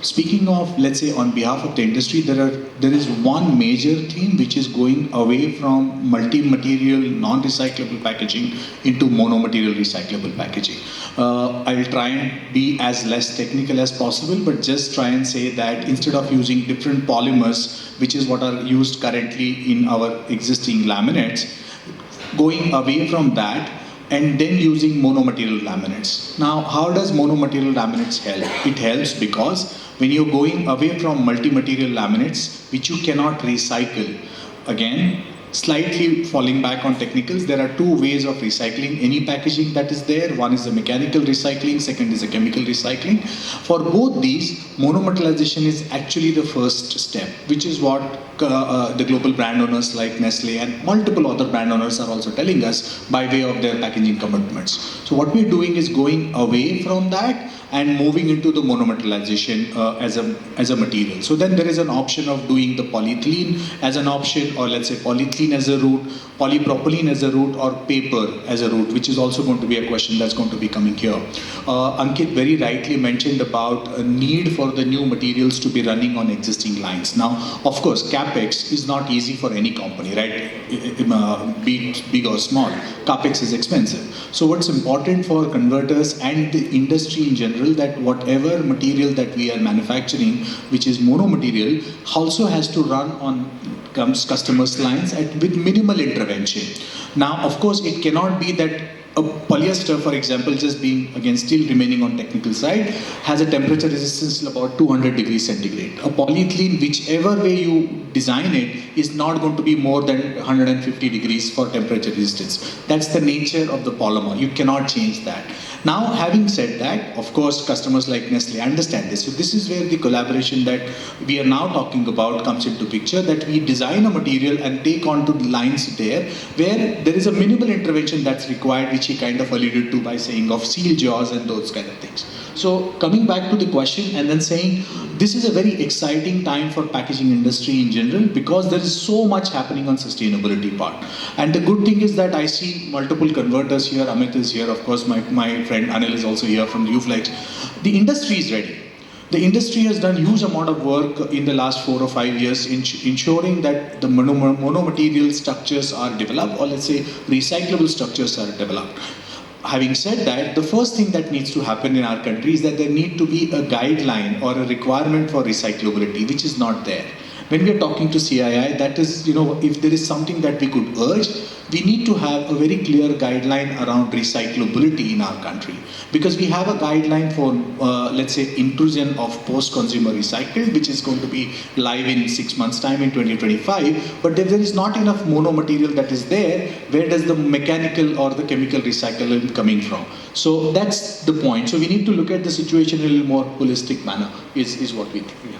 Speaking of, let's say, on behalf of the industry, there is one major theme which is going away from multi-material, non-recyclable packaging into mono-material recyclable packaging. I'll try and be as less technical as possible, but just try and say that instead of using different polymers, which is what are used currently in our existing laminates, going away from that and then using monomaterial laminates. Now, how does monomaterial laminates help? It helps because when you're going away from multi-material laminates, which you cannot recycle, again, slightly falling back on technicals, there are two ways of recycling any packaging that is there. One is the mechanical recycling, second is the chemical recycling. For both these, monomaterialization is actually the first step, which is what the global brand owners like Nestle and multiple other brand owners are also telling us by way of their packaging commitments. So what we're doing is going away from that and moving into the monomaterialization as a material. So then there is an option of doing the polyethylene as an option, or let's say polyethylene as a route, polypropylene as a route, or paper as a route, which is also going to be a question that's going to be coming here. Ankit very rightly mentioned about a need for the new materials to be running on existing lines. Now, of course, CapEx is not easy for any company, right? Be it big or small, CapEx is expensive. So what's important for converters and the industry in general, that whatever material that we are manufacturing, which is mono material, also has to run on customers' lines with minimal intervention. Now, of course, it cannot be that a polyester, for example, just being, again, still remaining on technical side, has a temperature resistance of about 200 degrees centigrade. A polyethylene, whichever way you design it, is not going to be more than 150 degrees for temperature resistance. That's the nature of the polymer. You cannot change that. Now, having said that, of course, customers like Nestle understand this. So this is where the collaboration that we are now talking about comes into picture, that we design a material and take onto the lines there, where there is a minimal intervention that's required, which he kind of alluded to by saying of seal jaws and those kind of things. So coming back to the question and then saying, this is a very exciting time for packaging industry in general, because there is so much happening on sustainability part. And the good thing is that I see multiple converters here. Amit is here, of course, my friend Anil is also here from the UFlex. The industry is ready. The industry has done huge amount of work in the last 4 or 5 years in ensuring that the monomaterial structures are developed, or let's say recyclable structures are developed. Having said that, the first thing that needs to happen in our country is that there need to be a guideline or a requirement for recyclability, which is not there. When we are talking to CII, that is, if there is something that we could urge, we need to have a very clear guideline around recyclability in our country. Because we have a guideline for, let's say, intrusion of post-consumer recycled, which is going to be live in 6 months' time in 2025. But if there is not enough mono material that is there, where does the mechanical or the chemical recycling coming from? So that's the point. So we need to look at the situation in a little more holistic manner, is what we think. Yeah.